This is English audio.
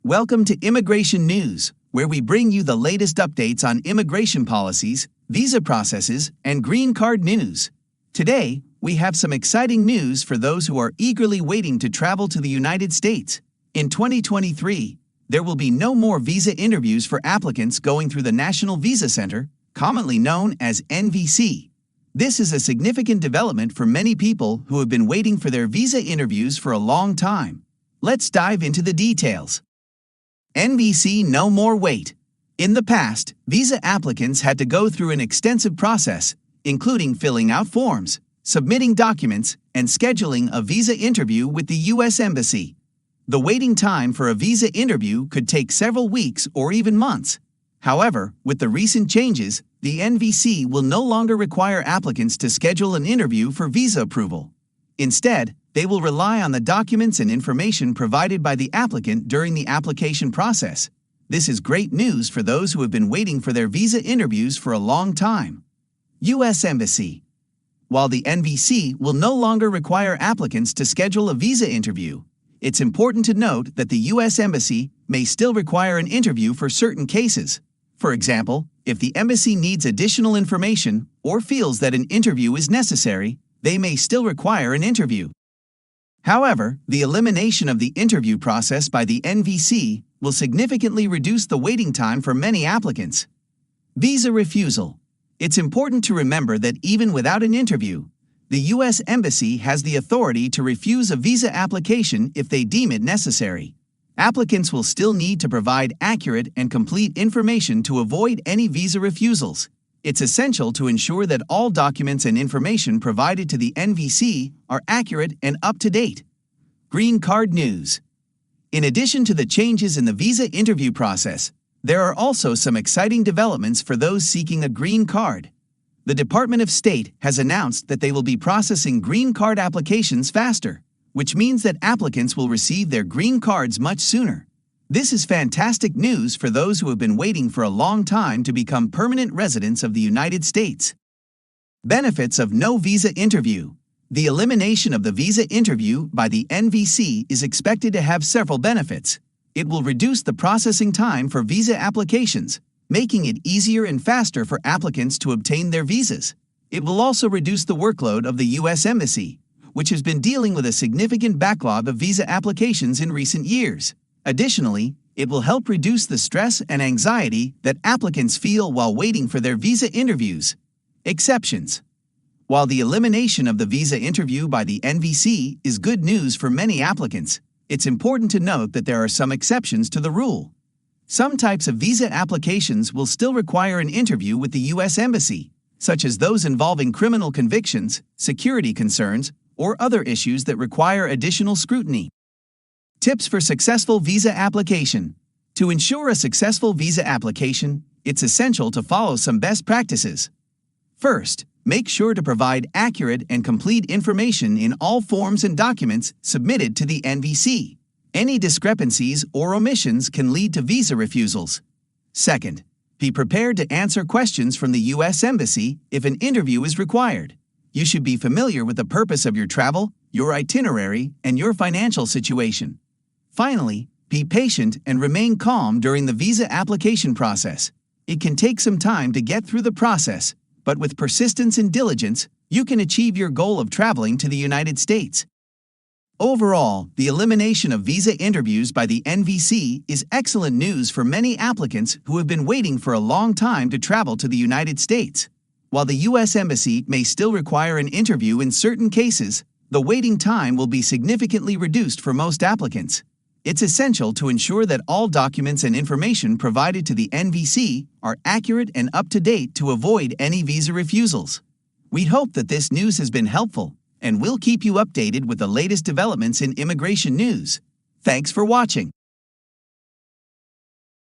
Welcome to Immigration News, where we bring you the latest updates on immigration policies, visa processes, and green card news. Today, we have some exciting news for those who are eagerly waiting to travel to the United States. In 2023, there will be no more visa interviews for applicants going through the National Visa Center, commonly known as NVC. This is a significant development for many people who have been waiting for their visa interviews for a long time. Let's dive into the details. NVC No More Wait. In the past, visa applicants had to go through an extensive process, including filling out forms, submitting documents, and scheduling a visa interview with the U.S. Embassy. The waiting time for a visa interview could take several weeks or even months. However, with the recent changes, the NVC will no longer require applicants to schedule an interview for visa approval. Instead, they will rely on the documents and information provided by the applicant during the application process. This is great news for those who have been waiting for their visa interviews for a long time. U.S. Embassy. While the NVC will no longer require applicants to schedule a visa interview, it's important to note that the U.S. Embassy may still require an interview for certain cases. For example, if the embassy needs additional information or feels that an interview is necessary, they may still require an interview. However, the elimination of the interview process by the NVC will significantly reduce the waiting time for many applicants. Visa refusal. It's important to remember that even without an interview, the U.S. Embassy has the authority to refuse a visa application if they deem it necessary. Applicants will still need to provide accurate and complete information to avoid any visa refusals. It's essential to ensure that all documents and information provided to the NVC are accurate and up-to-date. Green Card News. In addition to the changes in the visa interview process, there are also some exciting developments for those seeking a green card. The Department of State has announced that they will be processing green card applications faster, which means that applicants will receive their green cards much sooner. This is fantastic news for those who have been waiting for a long time to become permanent residents of the United States. Benefits of no visa interview. The elimination of the visa interview by the NVC is expected to have several benefits. It will reduce the processing time for visa applications, making it easier and faster for applicants to obtain their visas. It will also reduce the workload of the U.S. Embassy, which has been dealing with a significant backlog of visa applications in recent years. Additionally, it will help reduce the stress and anxiety that applicants feel while waiting for their visa interviews. Exceptions. While the elimination of the visa interview by the NVC is good news for many applicants, it's important to note that there are some exceptions to the rule. Some types of visa applications will still require an interview with the U.S. Embassy, such as those involving criminal convictions, security concerns, or other issues that require additional scrutiny. Tips for successful visa application. To ensure a successful visa application, it's essential to follow some best practices. First, make sure to provide accurate and complete information in all forms and documents submitted to the NVC. Any discrepancies or omissions can lead to visa refusals. Second, be prepared to answer questions from the U.S. Embassy if an interview is required. You should be familiar with the purpose of your travel, your itinerary, and your financial situation. Finally, be patient and remain calm during the visa application process. It can take some time to get through the process, but with persistence and diligence, you can achieve your goal of traveling to the United States. Overall, the elimination of visa interviews by the NVC is excellent news for many applicants who have been waiting for a long time to travel to the United States. While the U.S. Embassy may still require an interview in certain cases, the waiting time will be significantly reduced for most applicants. It's essential to ensure that all documents and information provided to the NVC are accurate and up-to-date to avoid any visa refusals. We hope that this news has been helpful, and we'll keep you updated with the latest developments in immigration news. Thanks for watching.